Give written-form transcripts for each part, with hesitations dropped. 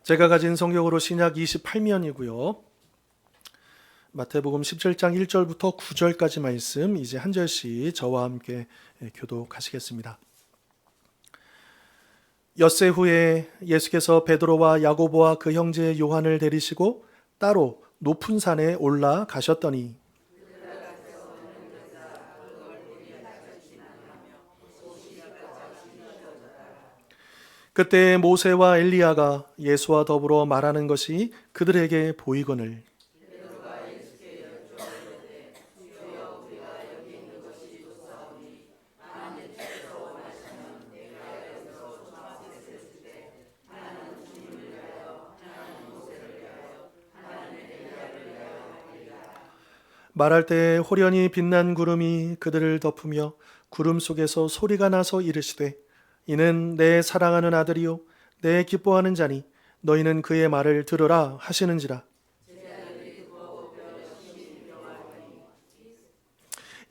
제가 가진 성경으로 신약 28면이고요. 마태복음 17장 1절부터 9절까지 말씀 이제 한 절씩 저와 함께 교독하시겠습니다. 엿새 후에 예수께서 베드로와 야고보와 그 형제 요한을 데리시고 따로 높은 산에 올라가셨더니 그때 모세와 엘리야가 예수와 더불어 말하는 것이 그들에게 보이거늘 말할 때 호련히 빛난 구름이 그들을 덮으며 구름 속에서 소리가 나서 이르시되 이는 내 사랑하는 아들이요 내 기뻐하는 자니 너희는 그의 말을 들으라 하시는지라.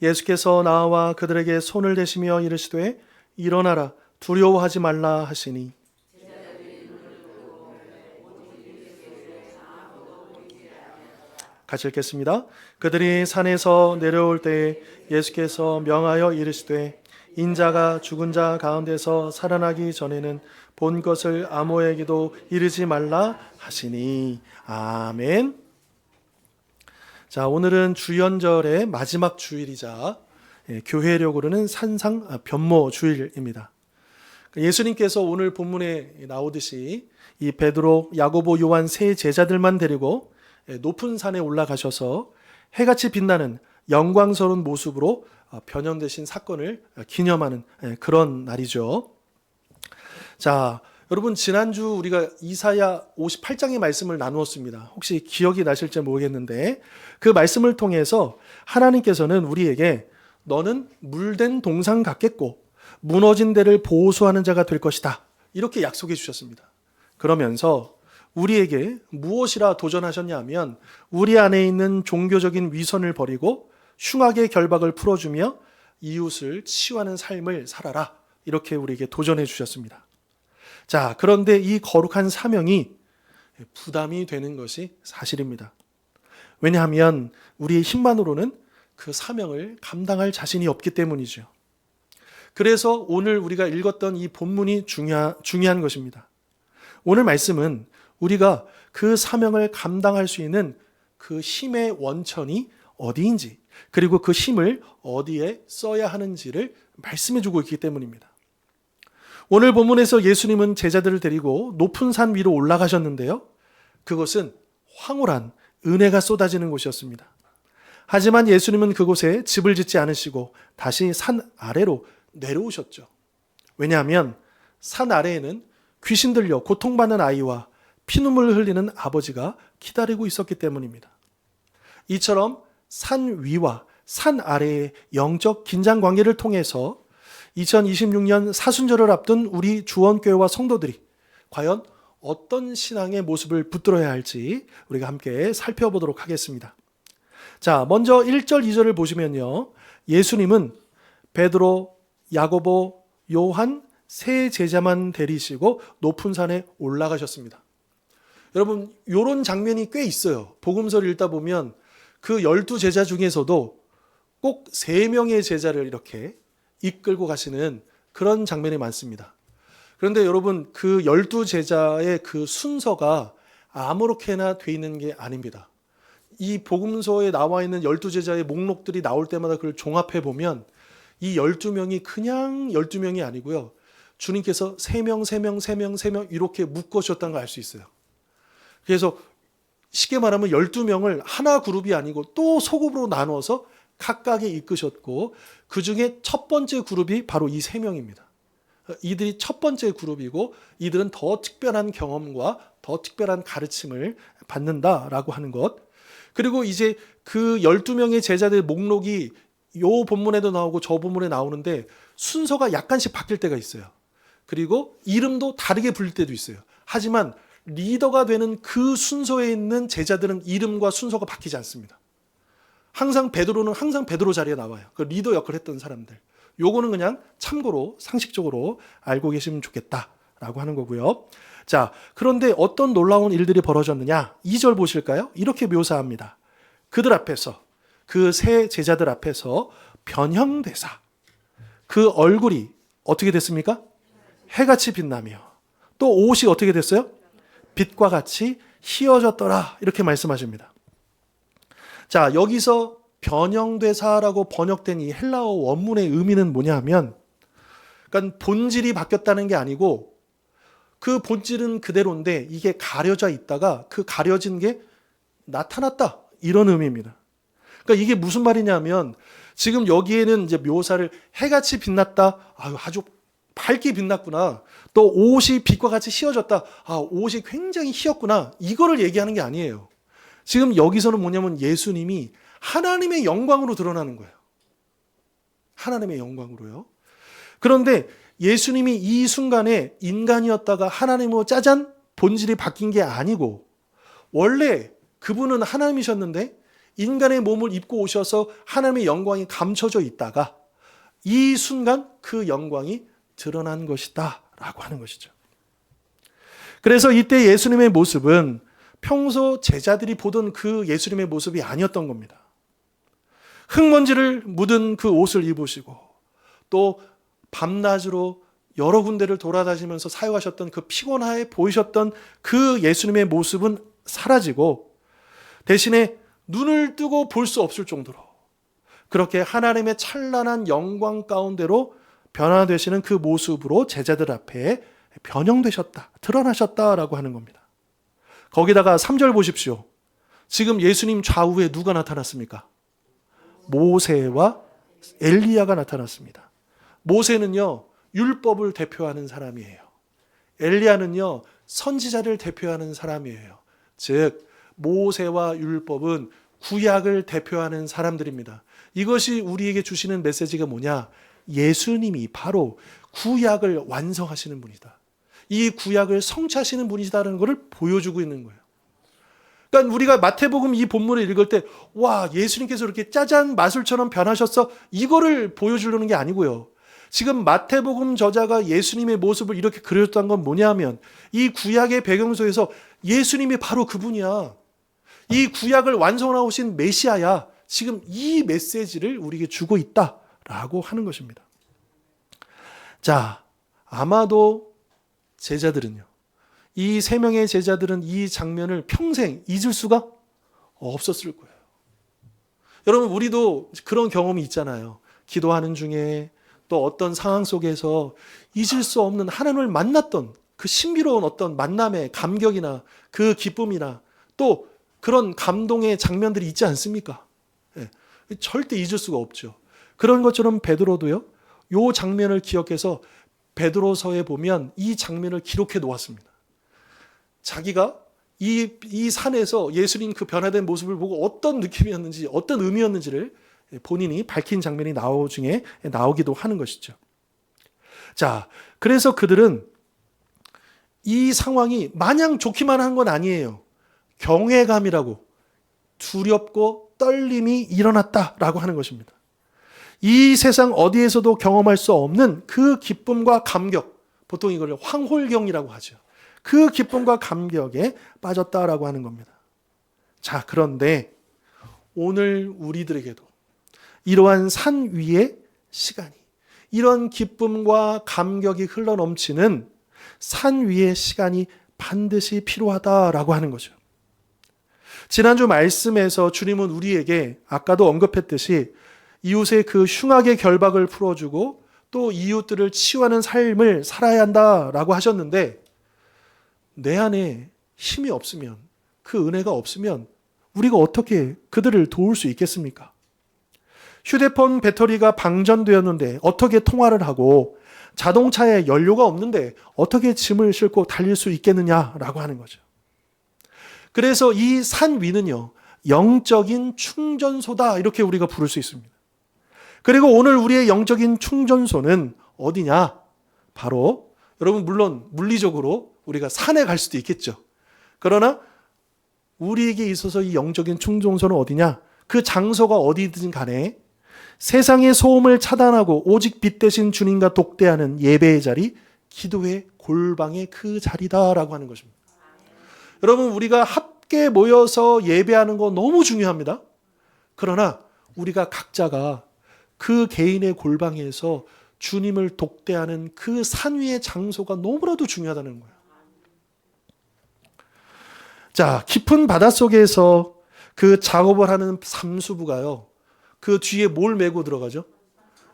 예수께서 나와 그들에게 손을 대시며 이르시되 일어나라 두려워하지 말라 하시니 같이 읽겠습니다. 그들이 산에서 내려올 때 예수께서 명하여 이르시되 인자가 죽은 자 가운데서 살아나기 전에는 본 것을 아무에게도 이르지 말라 하시니 아멘. 자, 오늘은 주연절의 마지막 주일이자 교회력으로는 산상 변모 주일입니다. 예수님께서 오늘 본문에 나오듯이 이 베드로, 야고보, 요한 세 제자들만 데리고 높은 산에 올라가셔서 해같이 빛나는 영광스러운 모습으로 변형되신 사건을 기념하는 그런 날이죠. 자, 여러분 지난주 우리가 이사야 58장의 말씀을 나누었습니다. 혹시 기억이 나실지 모르겠는데 그 말씀을 통해서 하나님께서는 우리에게 너는 물된 동상 같겠고 무너진 데를 보수하는 자가 될 것이다. 이렇게 약속해 주셨습니다. 그러면서 우리에게 무엇이라 도전하셨냐 하면 우리 안에 있는 종교적인 위선을 버리고 흉악의 결박을 풀어주며 이웃을 치유하는 삶을 살아라. 이렇게 우리에게 도전해 주셨습니다. 자, 그런데 이 거룩한 사명이 부담이 되는 것이 사실입니다. 왜냐하면 우리의 힘만으로는 그 사명을 감당할 자신이 없기 때문이죠. 그래서 오늘 우리가 읽었던 이 본문이 중요한 것입니다. 오늘 말씀은 우리가 그 사명을 감당할 수 있는 그 힘의 원천이 어디인지 그리고 그 힘을 어디에 써야 하는지를 말씀해 주고 있기 때문입니다. 오늘 본문에서 예수님은 제자들을 데리고 높은 산 위로 올라가셨는데요. 그것은 황홀한 은혜가 쏟아지는 곳이었습니다. 하지만 예수님은 그곳에 집을 짓지 않으시고 다시 산 아래로 내려오셨죠. 왜냐하면 산 아래에는 귀신 들려 고통받는 아이와 피눈물을 흘리는 아버지가 기다리고 있었기 때문입니다. 이처럼 산 위와 산 아래의 영적 긴장 관계를 통해서 2026년 사순절을 앞둔 우리 주원교회와 성도들이 과연 어떤 신앙의 모습을 붙들어야 할지 우리가 함께 살펴보도록 하겠습니다. 자, 먼저 1절, 2절을 보시면요. 예수님은 베드로, 야고보, 요한 세 제자만 데리시고 높은 산에 올라가셨습니다. 여러분, 이런 장면이 꽤 있어요. 복음서를 읽다 보면 그 12제자 중에서도 꼭 3명의 제자를 이렇게 이끌고 가시는 그런 장면이 많습니다. 그런데 여러분, 그 12제자의 그 순서가 아무렇게나 돼 있는 게 아닙니다. 이 복음서에 나와 있는 12제자의 목록들이 나올 때마다 그걸 종합해 보면 이 12명이 그냥 12명이 아니고요. 주님께서 3명, 3명, 3명, 3명 이렇게 묶으셨다는 걸 알 수 있어요. 그래서 쉽게 말하면 12명을 하나 그룹이 아니고 또 소그룹으로 나눠서 각각에 이끄셨고 그 중에 첫 번째 그룹이 바로 이 3명입니다. 이들이 첫 번째 그룹이고 이들은 더 특별한 경험과 더 특별한 가르침을 받는다라고 하는 것. 그리고 이제 그 12명의 제자들 목록이 요 본문에도 나오고 저 본문에 나오는데 순서가 약간씩 바뀔 때가 있어요. 그리고 이름도 다르게 불릴 때도 있어요. 하지만 리더가 되는 그 순서에 있는 제자들은 이름과 순서가 바뀌지 않습니다. 항상 베드로는 항상 베드로 자리에 나와요. 그 리더 역할을 했던 사람들. 요거는 그냥 참고로 상식적으로 알고 계시면 좋겠다라고 하는 거고요. 자, 그런데 어떤 놀라운 일들이 벌어졌느냐? 2절 보실까요? 이렇게 묘사합니다. 그들 앞에서, 그 세 제자들 앞에서 변형되사 그 얼굴이 어떻게 됐습니까? 해같이 빛나며 또 옷이 어떻게 됐어요? 빛과 같이 희어졌더라. 이렇게 말씀하십니다. 자, 여기서 변형되사라고 번역된 이 헬라어 원문의 의미는 뭐냐 하면, 그러니까 본질이 바뀌었다는 게 아니고 그 본질은 그대로인데 이게 가려져 있다가 그 가려진 게 나타났다. 이런 의미입니다. 그러니까 이게 무슨 말이냐면, 지금 여기에는 이제 묘사를 해같이 빛났다. 아주 밝게 빛났구나. 또 옷이 빛과 같이 휘어졌다. 옷이 굉장히 휘었구나. 이거를 얘기하는 게 아니에요. 지금 여기서는 뭐냐면 예수님이 하나님의 영광으로 드러나는 거예요. 하나님의 영광으로요. 그런데 예수님이 이 순간에 인간이었다가 하나님으로 짜잔 본질이 바뀐 게 아니고, 원래 그분은 하나님이셨는데 인간의 몸을 입고 오셔서 하나님의 영광이 감춰져 있다가 이 순간 그 영광이 드러난 것이다 라고 하는 것이죠. 그래서 이때 예수님의 모습은 평소 제자들이 보던 그 예수님의 모습이 아니었던 겁니다. 흙먼지를 묻은 그 옷을 입으시고 또 밤낮으로 여러 군데를 돌아다니면서 사역하셨던 그 피곤하게 보이셨던 그 예수님의 모습은 사라지고, 대신에 눈을 뜨고 볼 수 없을 정도로 그렇게 하나님의 찬란한 영광 가운데로 변화되시는 그 모습으로 제자들 앞에 변형되셨다, 드러나셨다라고 하는 겁니다. 거기다가 3절 보십시오. 지금 예수님 좌우에 누가 나타났습니까? 모세와 엘리야가 나타났습니다. 모세는요, 율법을 대표하는 사람이에요. 엘리야는요, 선지자를 대표하는 사람이에요. 즉 모세와 율법은 구약을 대표하는 사람들입니다. 이것이 우리에게 주시는 메시지가 뭐냐? 예수님이 바로 구약을 완성하시는 분이다. 이 구약을 성취하시는 분이다라는 것을 보여주고 있는 거예요. 그러니까 우리가 마태복음 이 본문을 읽을 때, 와, 예수님께서 이렇게 짜잔 마술처럼 변하셨어, 이거를 보여주려는 게 아니고요. 지금 마태복음 저자가 예수님의 모습을 이렇게 그려줬다는 건 뭐냐면, 이 구약의 배경 속에서 예수님이 바로 그분이야. 이 구약을 완성하신 메시아야. 지금 이 메시지를 우리에게 주고 있다라고 하는 것입니다. 자, 아마도 제자들은요, 이 세 명의 제자들은 이 장면을 평생 잊을 수가 없었을 거예요. 여러분, 우리도 그런 경험이 있잖아요. 기도하는 중에 또 어떤 상황 속에서 잊을 수 없는 하나님을 만났던 그 신비로운 어떤 만남의 감격이나 그 기쁨이나 또 그런 감동의 장면들이 있지 않습니까? 예, 절대 잊을 수가 없죠. 그런 것처럼 베드로도요, 이 장면을 기억해서 베드로서에 보면 이 장면을 기록해 놓았습니다. 자기가 이 산에서 예수님 그 변화된 모습을 보고 어떤 느낌이었는지, 어떤 의미였는지를 본인이 밝힌 장면이 나중에 나오기도 하는 것이죠. 자, 그래서 그들은 이 상황이 마냥 좋기만 한 건 아니에요. 경외감이라고, 두렵고 떨림이 일어났다라고 하는 것입니다. 이 세상 어디에서도 경험할 수 없는 그 기쁨과 감격, 보통 이걸 황홀경이라고 하죠. 그 기쁨과 감격에 빠졌다라고 하는 겁니다. 자, 그런데 오늘 우리들에게도 이러한 산 위의 시간이, 이런 기쁨과 감격이 흘러넘치는 산 위의 시간이 반드시 필요하다라고 하는 거죠. 지난주 말씀에서 주님은 우리에게 아까도 언급했듯이 이웃의 그 흉악의 결박을 풀어주고 또 이웃들을 치유하는 삶을 살아야 한다라고 하셨는데, 내 안에 힘이 없으면, 그 은혜가 없으면 우리가 어떻게 그들을 도울 수 있겠습니까? 휴대폰 배터리가 방전되었는데 어떻게 통화를 하고, 자동차에 연료가 없는데 어떻게 짐을 싣고 달릴 수 있겠느냐라고 하는 거죠. 그래서 이 산 위는요, 영적인 충전소다, 이렇게 우리가 부를 수 있습니다. 그리고 오늘 우리의 영적인 충전소는 어디냐? 바로, 여러분, 물론 물리적으로 우리가 산에 갈 수도 있겠죠. 그러나 우리에게 있어서 이 영적인 충전소는 어디냐? 그 장소가 어디든 간에 세상의 소음을 차단하고 오직 빛 대신 주님과 독대하는 예배의 자리, 기도의 골방의 그 자리다라고 하는 것입니다. 여러분, 우리가 함께 모여서 예배하는 거 너무 중요합니다. 그러나 우리가 각자가 그 개인의 골방에서 주님을 독대하는 그 산 위의 장소가 너무나도 중요하다는 거예요. 자, 깊은 바닷속에서 그 작업을 하는 삼수부가요, 그 뒤에 뭘 메고 들어가죠?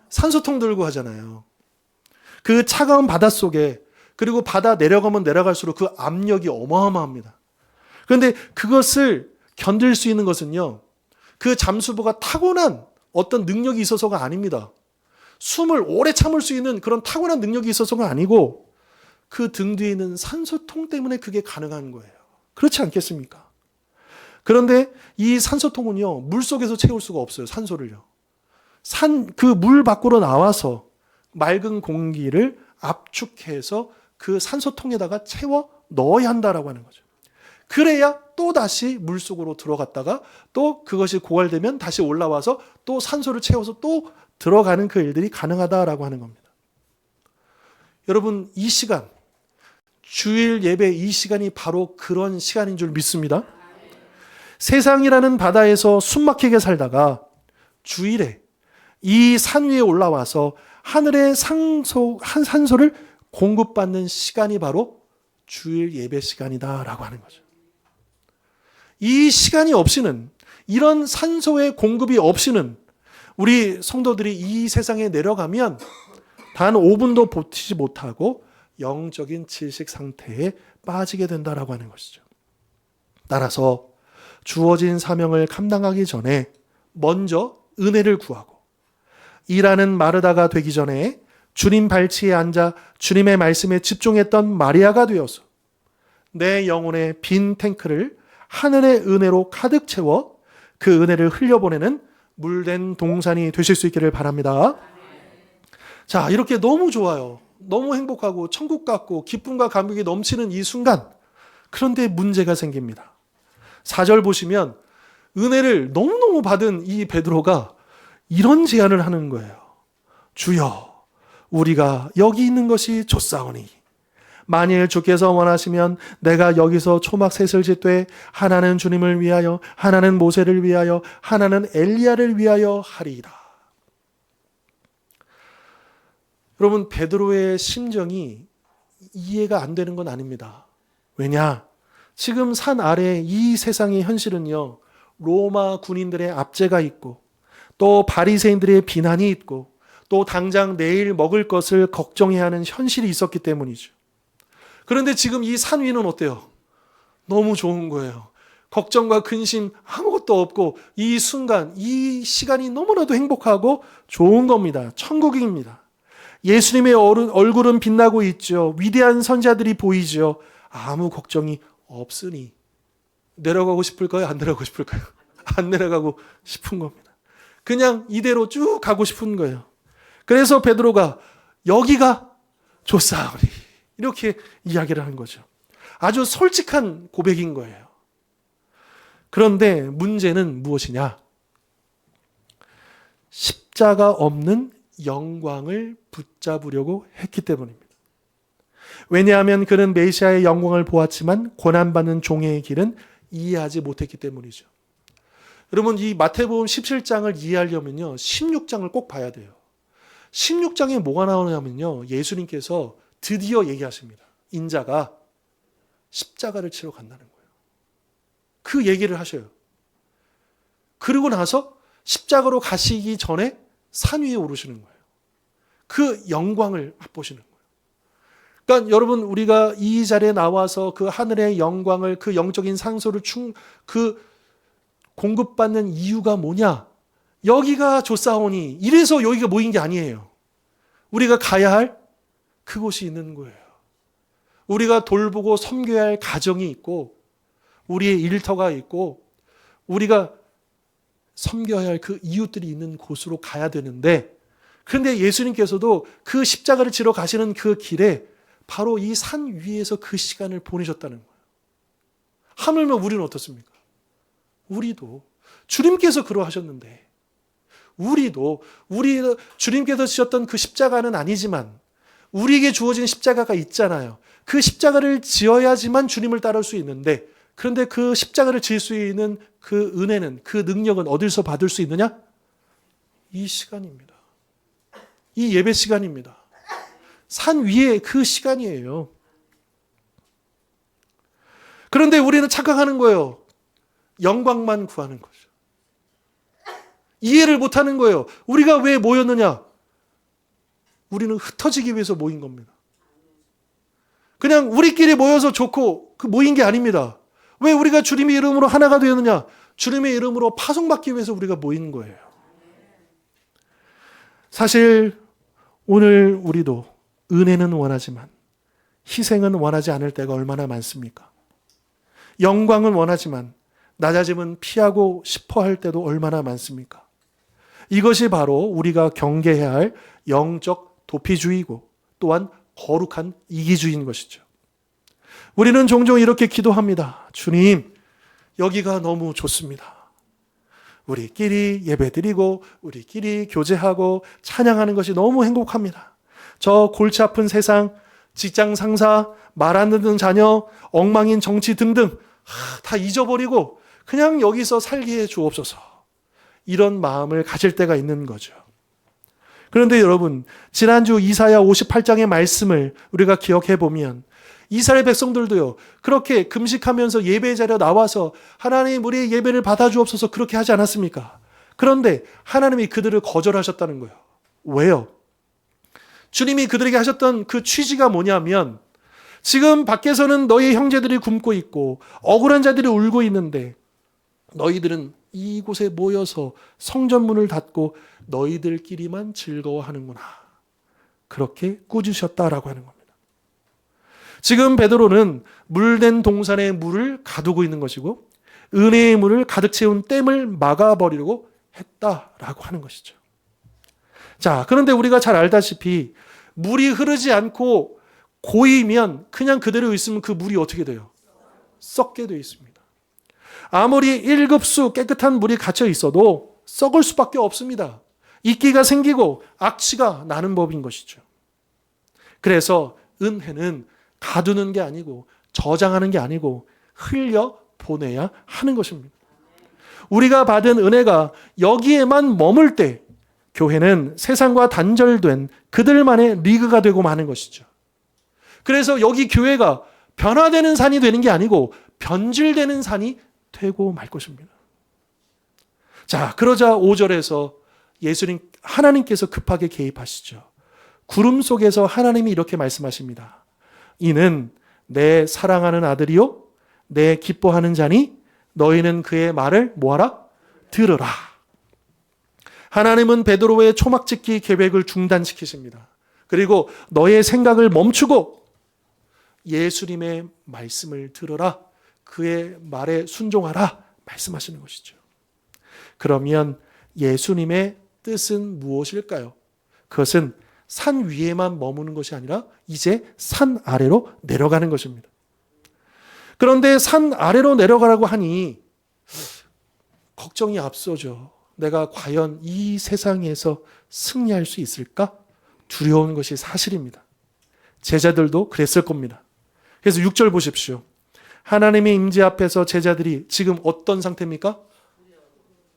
산소통 들고 하잖아요. 그 차가운 바닷속에, 그리고 바다 내려가면 내려갈수록 그 압력이 어마어마합니다. 그런데 그것을 견딜 수 있는 것은요, 그 잠수부가 타고난 어떤 능력이 있어서가 아닙니다. 숨을 오래 참을 수 있는 그런 타고난 능력이 있어서가 아니고 그 등 뒤에 있는 산소통 때문에 그게 가능한 거예요. 그렇지 않겠습니까? 그런데 이 산소통은요, 물속에서 채울 수가 없어요. 산소를요. 그 물 밖으로 나와서 맑은 공기를 압축해서 그 산소통에다가 채워 넣어야 한다라고 하는 거죠. 그래야 또 다시 물속으로 들어갔다가 또 그것이 고갈되면 다시 올라와서 또 산소를 채워서 또 들어가는 그 일들이 가능하다라고 하는 겁니다. 여러분, 이 시간, 주일 예배 이 시간이 바로 그런 시간인 줄 믿습니다. 세상이라는 바다에서 숨막히게 살다가 주일에 이 산 위에 올라와서 하늘의 산소를 공급받는 시간이 바로 주일 예배 시간이다라고 하는 거죠. 이 시간이 없이는, 이런 산소의 공급이 없이는 우리 성도들이 이 세상에 내려가면 단 5분도 버티지 못하고 영적인 질식 상태에 빠지게 된다라고 하는 것이죠. 따라서 주어진 사명을 감당하기 전에 먼저 은혜를 구하고, 일하는 마르다가 되기 전에 주님 발치에 앉아 주님의 말씀에 집중했던 마리아가 되어서 내 영혼의 빈 탱크를 하늘의 은혜로 가득 채워 그 은혜를 흘려보내는 물된 동산이 되실 수 있기를 바랍니다. 자, 이렇게 너무 좋아요. 너무 행복하고 천국 같고 기쁨과 감격이 넘치는 이 순간, 그런데 문제가 생깁니다. 4절 보시면 은혜를 너무너무 받은 이 베드로가 이런 제안을 하는 거예요. 주여, 우리가 여기 있는 것이 좋사오니 만일 주께서 원하시면 내가 여기서 초막셋을 짓되 하나는 주님을 위하여, 하나는 모세를 위하여, 하나는 엘리야를 위하여 하리이다. 여러분, 베드로의 심정이 이해가 안 되는 건 아닙니다. 왜냐? 지금 산 아래 이 세상의 현실은요, 로마 군인들의 압제가 있고 또 바리새인들의 비난이 있고 또 당장 내일 먹을 것을 걱정해야 하는 현실이 있었기 때문이죠. 그런데 지금 이 산 위는 어때요? 너무 좋은 거예요. 걱정과 근심 아무것도 없고 이 순간, 이 시간이 너무나도 행복하고 좋은 겁니다. 천국입니다. 예수님의 얼굴은 빛나고 있죠. 위대한 선지자들이 보이죠. 아무 걱정이 없으니 내려가고 싶을까요? 안 내려가고 싶을까요? 안 내려가고 싶은 겁니다. 그냥 이대로 쭉 가고 싶은 거예요. 그래서 베드로가 여기가 좋사오니 이렇게 이야기를 하는 거죠. 아주 솔직한 고백인 거예요. 그런데 문제는 무엇이냐? 십자가 없는 영광을 붙잡으려고 했기 때문입니다. 왜냐하면 그는 메시아의 영광을 보았지만 고난받는 종의 길은 이해하지 못했기 때문이죠. 여러분, 이 마태복음 17장을 이해하려면요, 16장을 꼭 봐야 돼요. 16장에 뭐가 나오냐면요, 예수님께서 드디어 얘기하십니다. 인자가 십자가를 치러 간다는 거예요. 그 얘기를 하셔요. 그리고 나서 십자가로 가시기 전에 산 위에 오르시는 거예요. 그 영광을 맛보시는 거예요. 그러니까 여러분, 우리가 이 자리에 나와서 그 하늘의 영광을, 그 영적인 상소를 공급받는 이유가 뭐냐? 여기가 좋사오니, 이래서 여기가 모인 게 아니에요. 우리가 가야 할 그곳이 있는 거예요. 우리가 돌보고 섬겨야 할 가정이 있고, 우리의 일터가 있고, 우리가 섬겨야 할 그 이웃들이 있는 곳으로 가야 되는데, 그런데 예수님께서도 그 십자가를 지러 가시는 그 길에 바로 이 산 위에서 그 시간을 보내셨다는 거예요. 하물며 우리는 어떻습니까? 우리도 주님께서 그러하셨는데, 우리 주님께서 지셨던 그 십자가는 아니지만 우리에게 주어진 십자가가 있잖아요. 그 십자가를 지어야지만 주님을 따를 수 있는데, 그런데 그 십자가를 지을 수 있는 그 은혜는, 그 능력은 어디서 받을 수 있느냐? 이 시간입니다. 이 예배 시간입니다. 산 위에 그 시간이에요. 그런데 우리는 착각하는 거예요. 영광만 구하는 거죠. 이해를 못하는 거예요. 우리가 왜 모였느냐? 우리는 흩어지기 위해서 모인 겁니다. 그냥 우리끼리 모여서 좋고 그 모인 게 아닙니다. 왜 우리가 주님의 이름으로 하나가 되었느냐? 주님의 이름으로 파송받기 위해서 우리가 모인 거예요. 사실 오늘 우리도 은혜는 원하지만 희생은 원하지 않을 때가 얼마나 많습니까? 영광은 원하지만 낮아짐은 피하고 싶어 할 때도 얼마나 많습니까? 이것이 바로 우리가 경계해야 할 영적 도피주의고 또한 거룩한 이기주의인 것이죠. 우리는 종종 이렇게 기도합니다. 주님, 여기가 너무 좋습니다. 우리끼리 예배드리고 우리끼리 교제하고 찬양하는 것이 너무 행복합니다. 저 골치 아픈 세상, 직장 상사, 말 안 듣는 자녀, 엉망인 정치 등등 다 잊어버리고 그냥 여기서 살게 해 주옵소서. 이런 마음을 가질 때가 있는 거죠. 그런데 여러분, 지난주 이사야 58장의 말씀을 우리가 기억해 보면 이스라엘 백성들도요, 그렇게 금식하면서 예배 자리에 나와서 하나님 우리의 예배를 받아주옵소서 그렇게 하지 않았습니까? 그런데 하나님이 그들을 거절하셨다는 거예요. 왜요? 주님이 그들에게 하셨던 그 취지가 뭐냐면, 지금 밖에서는 너희 형제들이 굶고 있고 억울한 자들이 울고 있는데 너희들은 이곳에 모여서 성전문을 닫고 너희들끼리만 즐거워하는구나. 그렇게 꾸짖으셨다라고 하는 겁니다. 지금 베드로는 물된 동산에 물을 가두고 있는 것이고 은혜의 물을 가득 채운 댐을 막아버리려고 했다라고 하는 것이죠. 자, 그런데 우리가 잘 알다시피 물이 흐르지 않고 고이면 그냥 그대로 있으면 그 물이 어떻게 돼요? 썩게 되어 있습니다. 아무리 1급수 깨끗한 물이 갇혀 있어도 썩을 수밖에 없습니다. 이끼가 생기고 악취가 나는 법인 것이죠. 그래서 은혜는 가두는 게 아니고 저장하는 게 아니고 흘려 보내야 하는 것입니다. 우리가 받은 은혜가 여기에만 머물 때 교회는 세상과 단절된 그들만의 리그가 되고 마는 것이죠. 그래서 여기 교회가 변화되는 산이 되는 게 아니고 변질되는 산이 되고 말 것입니다. 자, 그러자 5절에서 하나님께서 급하게 개입하시죠. 구름 속에서 하나님이 이렇게 말씀하십니다. 이는 내 사랑하는 아들이요 내 기뻐하는 자니 너희는 그의 말을 뭐하라? 들으라. 하나님은 베드로의 초막짓기 계획을 중단시키십니다. 그리고 너의 생각을 멈추고 예수님의 말씀을 들으라. 그의 말에 순종하라. 말씀하시는 것이죠. 그러면 예수님의 뜻은 무엇일까요? 그것은 산 위에만 머무는 것이 아니라 이제 산 아래로 내려가는 것입니다. 그런데 산 아래로 내려가라고 하니 걱정이 앞서죠. 내가 과연 이 세상에서 승리할 수 있을까? 두려운 것이 사실입니다. 제자들도 그랬을 겁니다. 그래서 6절 보십시오. 하나님의 임재 앞에서 제자들이 지금 어떤 상태입니까?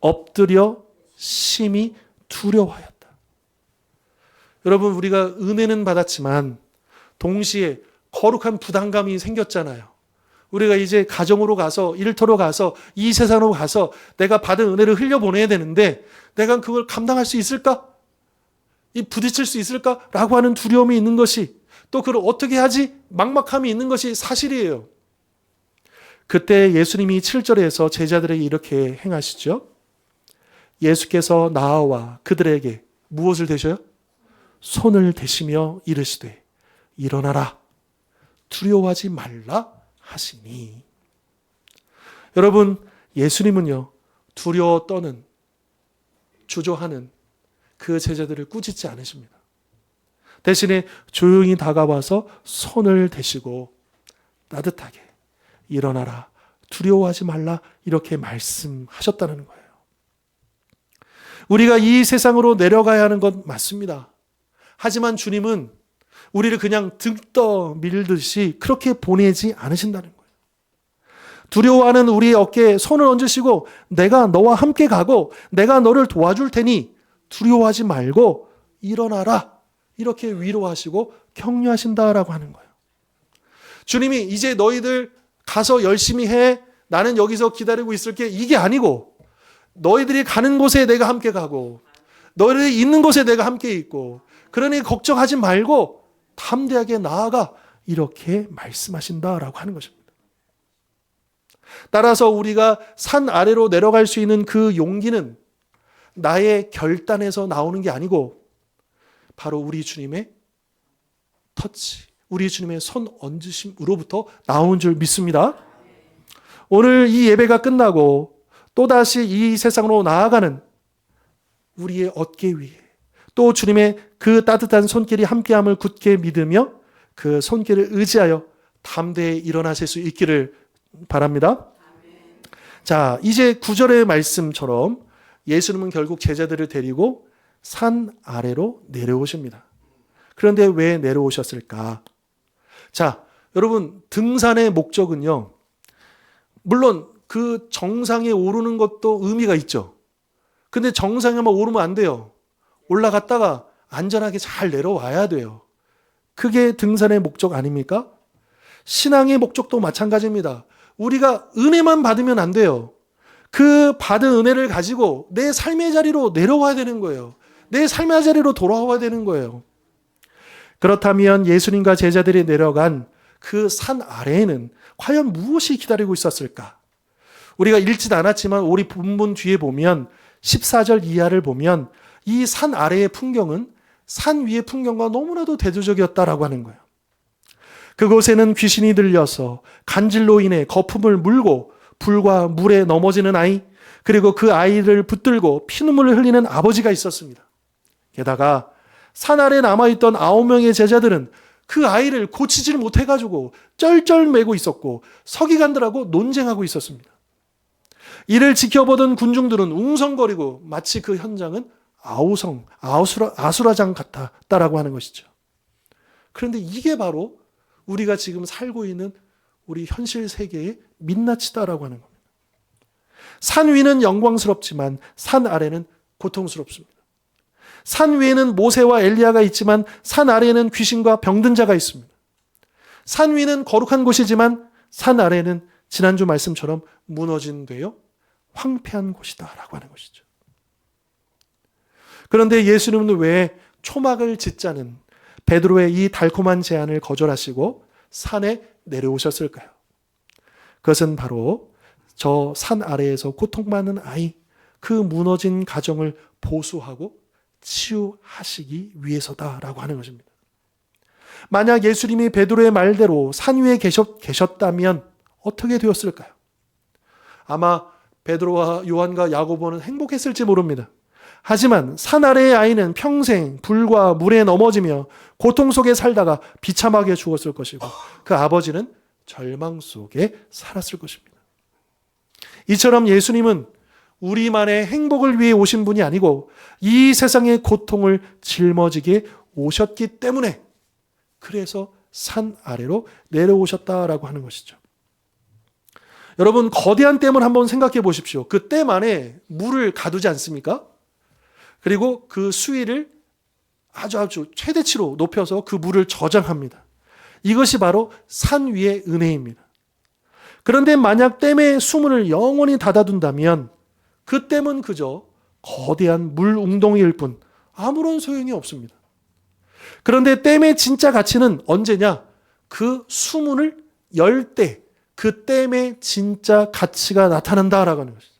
엎드려 심히 두려워하였다. 여러분, 우리가 은혜는 받았지만 동시에 거룩한 부담감이 생겼잖아요. 우리가 이제 가정으로 가서 일터로 가서 이 세상으로 가서 내가 받은 은혜를 흘려보내야 되는데 내가 그걸 감당할 수 있을까? 부딪힐 수 있을까? 라고 하는 두려움이 있는 것이, 또 그걸 어떻게 하지? 막막함이 있는 것이 사실이에요. 그때 예수님이 7절에서 제자들에게 이렇게 행하시죠. 예수께서 나와 그들에게 무엇을 대셔요? 손을 대시며 이르시되 일어나라 두려워하지 말라 하시니. 여러분, 예수님은요 두려워 떠는 주저하는 그 제자들을 꾸짖지 않으십니다. 대신에 조용히 다가와서 손을 대시고 따뜻하게 일어나라 두려워하지 말라 이렇게 말씀하셨다는 거예요. 우리가 이 세상으로 내려가야 하는 건 맞습니다. 하지만 주님은 우리를 그냥 등 떠 밀듯이 그렇게 보내지 않으신다는 거예요. 두려워하는 우리의 어깨에 손을 얹으시고 내가 너와 함께 가고 내가 너를 도와줄 테니 두려워하지 말고 일어나라. 이렇게 위로하시고 격려하신다라고 하는 거예요. 주님이 이제 너희들 가서 열심히 해. 나는 여기서 기다리고 있을게. 이게 아니고 너희들이 가는 곳에 내가 함께 가고 너희들이 있는 곳에 내가 함께 있고 그러니 걱정하지 말고 담대하게 나아가 이렇게 말씀하신다라고 하는 것입니다. 따라서 우리가 산 아래로 내려갈 수 있는 그 용기는 나의 결단에서 나오는 게 아니고 바로 우리 주님의 터치, 우리 주님의 손 얹으심으로부터 나온 줄 믿습니다. 오늘 이 예배가 끝나고 또다시 이 세상으로 나아가는 우리의 어깨 위에 또 주님의 그 따뜻한 손길이 함께함을 굳게 믿으며 그 손길을 의지하여 담대히 일어나실 수 있기를 바랍니다. 자, 이제 9절의 말씀처럼 예수님은 결국 제자들을 데리고 산 아래로 내려오십니다. 그런데 왜 내려오셨을까? 자, 여러분 등산의 목적은요. 물론 그 정상에 오르는 것도 의미가 있죠. 근데 정상에만 오르면 안 돼요. 올라갔다가 안전하게 잘 내려와야 돼요. 그게 등산의 목적 아닙니까? 신앙의 목적도 마찬가지입니다. 우리가 은혜만 받으면 안 돼요. 그 받은 은혜를 가지고 내 삶의 자리로 내려와야 되는 거예요. 내 삶의 자리로 돌아와야 되는 거예요. 그렇다면 예수님과 제자들이 내려간 그 산 아래에는 과연 무엇이 기다리고 있었을까? 우리가 읽지도 않았지만 우리 본문 뒤에 보면 14절 이하를 보면 이 산 아래의 풍경은 산 위의 풍경과 너무나도 대조적이었다라고 하는 거예요. 그곳에는 귀신이 들려서 간질로 인해 거품을 물고 불과 물에 넘어지는 아이, 그리고 그 아이를 붙들고 피눈물을 흘리는 아버지가 있었습니다. 게다가 산 아래 남아있던 9명의 제자들은 그 아이를 고치질 못해가지고 쩔쩔매고 있었고 서기관들하고 논쟁하고 있었습니다. 이를 지켜보던 군중들은 웅성거리고 마치 그 현장은 아수라장 같았다라고 하는 것이죠. 그런데 이게 바로 우리가 지금 살고 있는 우리 현실 세계의 민낯이다라고 하는 겁니다. 산 위는 영광스럽지만 산 아래는 고통스럽습니다. 산 위에는 모세와 엘리야가 있지만 산 아래에는 귀신과 병든 자가 있습니다. 산 위는 거룩한 곳이지만 산 아래는 지난주 말씀처럼 무너진 데요 황폐한 곳이다라고 하는 것이죠. 그런데 예수님은 왜 초막을 짓자는 베드로의 이 달콤한 제안을 거절하시고 산에 내려오셨을까요? 그것은 바로 저 산 아래에서 고통받는 아이, 그 무너진 가정을 보수하고 치유하시기 위해서다라고 하는 것입니다. 만약 예수님이 베드로의 말대로 산 위에 계셨다면 어떻게 되었을까요? 아마 베드로와 요한과 야고보는 행복했을지 모릅니다. 하지만 산 아래의 아이는 평생 불과 물에 넘어지며 고통 속에 살다가 비참하게 죽었을 것이고 그 아버지는 절망 속에 살았을 것입니다. 이처럼 예수님은 우리만의 행복을 위해 오신 분이 아니고 이 세상의 고통을 짊어지게 오셨기 때문에 그래서 산 아래로 내려오셨다라고 하는 것이죠. 여러분 거대한 댐을 한번 생각해 보십시오. 그 댐 안에 물을 가두지 않습니까? 그리고 그 수위를 아주 최대치로 높여서 그 물을 저장합니다. 이것이 바로 산 위의 은혜입니다. 그런데 만약 댐의 수문을 영원히 닫아둔다면 그 댐은 그저 거대한 물 웅덩이일 뿐 아무런 소용이 없습니다. 그런데 댐의 진짜 가치는 언제냐? 그 수문을 열 때 그 댐의 진짜 가치가 나타난다라고 하는 것이죠.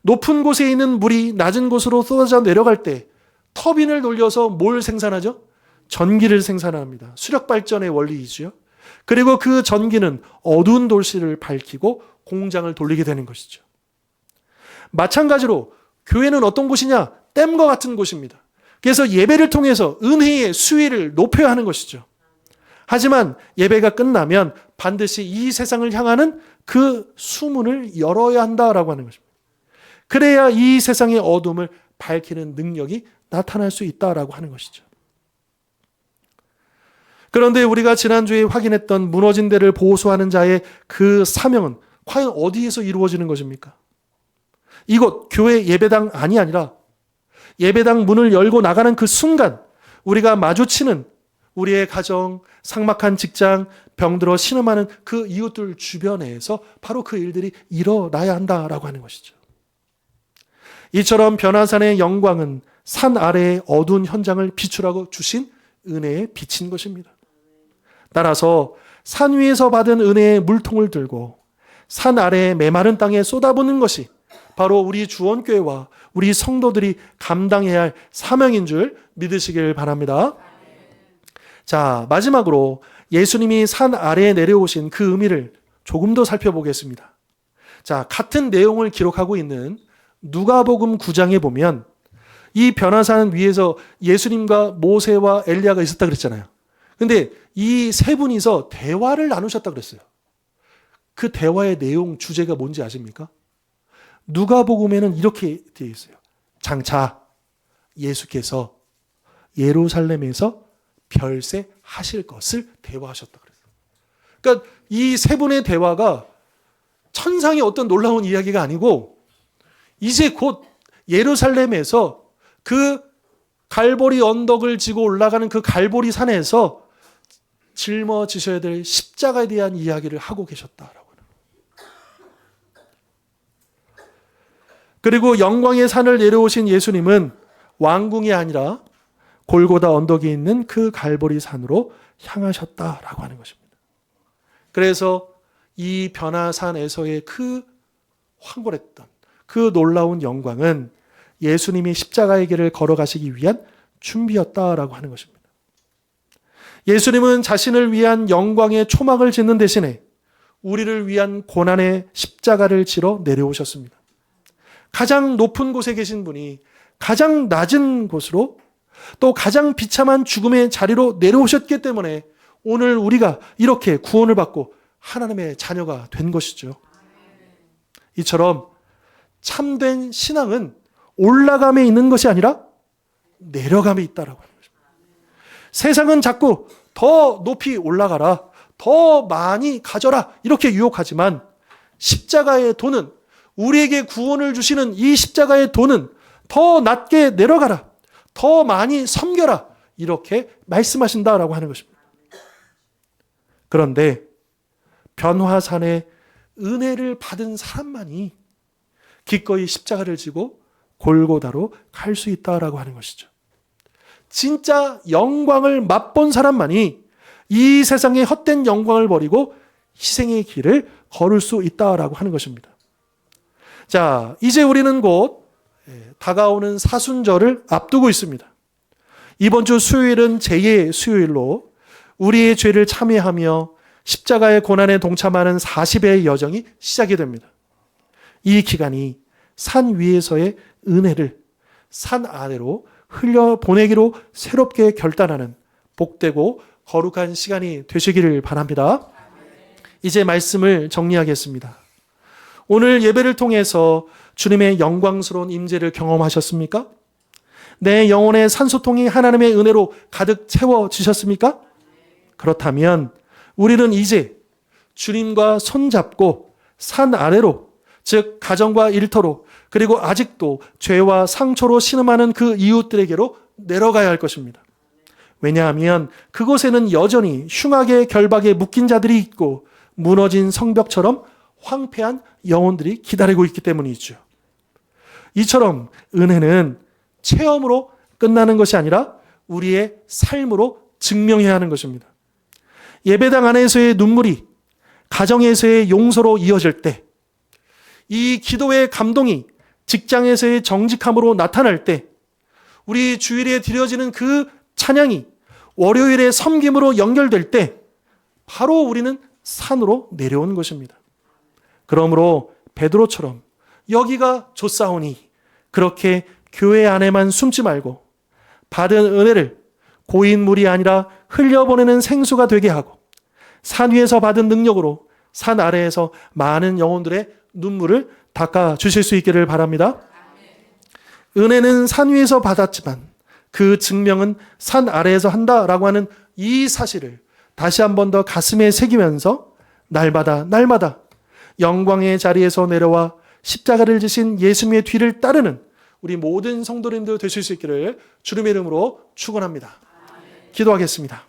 높은 곳에 있는 물이 낮은 곳으로 쏟아져 내려갈 때 터빈을 돌려서 뭘 생산하죠? 전기를 생산합니다. 수력 발전의 원리이죠. 그리고 그 전기는 어두운 도시를 밝히고 공장을 돌리게 되는 것이죠. 마찬가지로 교회는 어떤 곳이냐? 댐과 같은 곳입니다. 그래서 예배를 통해서 은혜의 수위를 높여야 하는 것이죠. 하지만 예배가 끝나면 반드시 이 세상을 향하는 그 수문을 열어야 한다라고 하는 것입니다. 그래야 이 세상의 어둠을 밝히는 능력이 나타날 수 있다라고 하는 것이죠. 그런데 우리가 지난주에 확인했던 무너진 데를 보수하는 자의 그 사명은 과연 어디에서 이루어지는 것입니까? 이곳 교회 예배당 안이 아니라 예배당 문을 열고 나가는 그 순간 우리가 마주치는 우리의 가정, 삭막한 직장, 병들어 신음하는 그 이웃들 주변에서 바로 그 일들이 일어나야 한다라고 하는 것이죠. 이처럼 변화산의 영광은 산 아래의 어두운 현장을 비추라고 주신 은혜에 비친 것입니다. 따라서 산 위에서 받은 은혜의 물통을 들고 산 아래의 메마른 땅에 쏟아붓는 것이 바로 우리 주원교회와 우리 성도들이 감당해야 할 사명인 줄 믿으시길 바랍니다. 자, 마지막으로 예수님이 산 아래에 내려오신 그 의미를 조금 더 살펴보겠습니다. 자, 같은 내용을 기록하고 있는 누가복음 9장에 보면 이 변화산 위에서 예수님과 모세와 엘리야가 있었다 그랬잖아요. 근데 이 세 분이서 대화를 나누셨다 그랬어요. 그 대화의 내용 주제가 뭔지 아십니까? 누가복음에는 이렇게 되어 있어요. 장차 예수께서 예루살렘에서 별세하실 것을 대화하셨다 그랬어요. 그러니까 이 세 분의 대화가 천상의 어떤 놀라운 이야기가 아니고 이제 곧 예루살렘에서 그 갈보리 언덕을 지고 올라가는 그 갈보리 산에서 짊어지셔야 될 십자가에 대한 이야기를 하고 계셨다라고 하는 거예요. 그리고 영광의 산을 내려오신 예수님은 왕궁이 아니라 골고다 언덕에 있는 그 갈보리 산으로 향하셨다라고 하는 것입니다. 그래서 이 변화산에서의 그 황홀했던 그 놀라운 영광은 예수님이 십자가의 길을 걸어가시기 위한 준비였다라고 하는 것입니다. 예수님은 자신을 위한 영광의 초막을 짓는 대신에 우리를 위한 고난의 십자가를 지러 내려오셨습니다. 가장 높은 곳에 계신 분이 가장 낮은 곳으로 또 가장 비참한 죽음의 자리로 내려오셨기 때문에 오늘 우리가 이렇게 구원을 받고 하나님의 자녀가 된 것이죠. 이처럼 참된 신앙은 올라감에 있는 것이 아니라 내려감에 있다라고 하는 것입니다. 세상은 자꾸 더 높이 올라가라, 더 많이 가져라 이렇게 유혹하지만 십자가의 도는, 우리에게 구원을 주시는 이 십자가의 도는 더 낮게 내려가라, 더 많이 섬겨라 이렇게 말씀하신다라고 하는 것입니다. 그런데 변화산의 은혜를 받은 사람만이 기꺼이 십자가를 지고 골고다로 갈 수 있다라고 하는 것이죠. 진짜 영광을 맛본 사람만이 이 세상의 헛된 영광을 버리고 희생의 길을 걸을 수 있다라고 하는 것입니다. 자, 이제 우리는 곧 다가오는 사순절을 앞두고 있습니다. 이번 주 수요일은 제2의 수요일로 우리의 죄를 참회하며 십자가의 고난에 동참하는 40의 여정이 시작이 됩니다. 이 기간이 산 위에서의 은혜를 산 아래로 흘려보내기로 새롭게 결단하는 복되고 거룩한 시간이 되시기를 바랍니다. 이제 말씀을 정리하겠습니다. 오늘 예배를 통해서 주님의 영광스러운 임재를 경험하셨습니까? 내 영혼의 산소통이 하나님의 은혜로 가득 채워지셨습니까? 그렇다면 우리는 이제 주님과 손잡고 산 아래로, 즉 가정과 일터로, 그리고 아직도 죄와 상처로 신음하는 그 이웃들에게로 내려가야 할 것입니다. 왜냐하면 그곳에는 여전히 흉악의 결박에 묶인 자들이 있고 무너진 성벽처럼 황폐한 영혼들이 기다리고 있기 때문이죠. 이처럼 은혜는 체험으로 끝나는 것이 아니라 우리의 삶으로 증명해야 하는 것입니다. 예배당 안에서의 눈물이 가정에서의 용서로 이어질 때, 이 기도의 감동이 직장에서의 정직함으로 나타날 때, 우리 주일에 드려지는 그 찬양이 월요일의 섬김으로 연결될 때 바로 우리는 산으로 내려온 것입니다. 그러므로 베드로처럼 여기가 좋사오니 그렇게 교회 안에만 숨지 말고 받은 은혜를 고인물이 아니라 흘려보내는 생수가 되게 하고 산 위에서 받은 능력으로 산 아래에서 많은 영혼들의 눈물을 닦아주실 수 있기를 바랍니다. 은혜는 산 위에서 받았지만 그 증명은 산 아래에서 한다라고 하는 이 사실을 다시 한 번 더 가슴에 새기면서 날마다 영광의 자리에서 내려와 십자가를 지신 예수님의 뒤를 따르는 우리 모든 성도님들 되실 수 있기를 주님의 이름으로 축원합니다. 기도하겠습니다.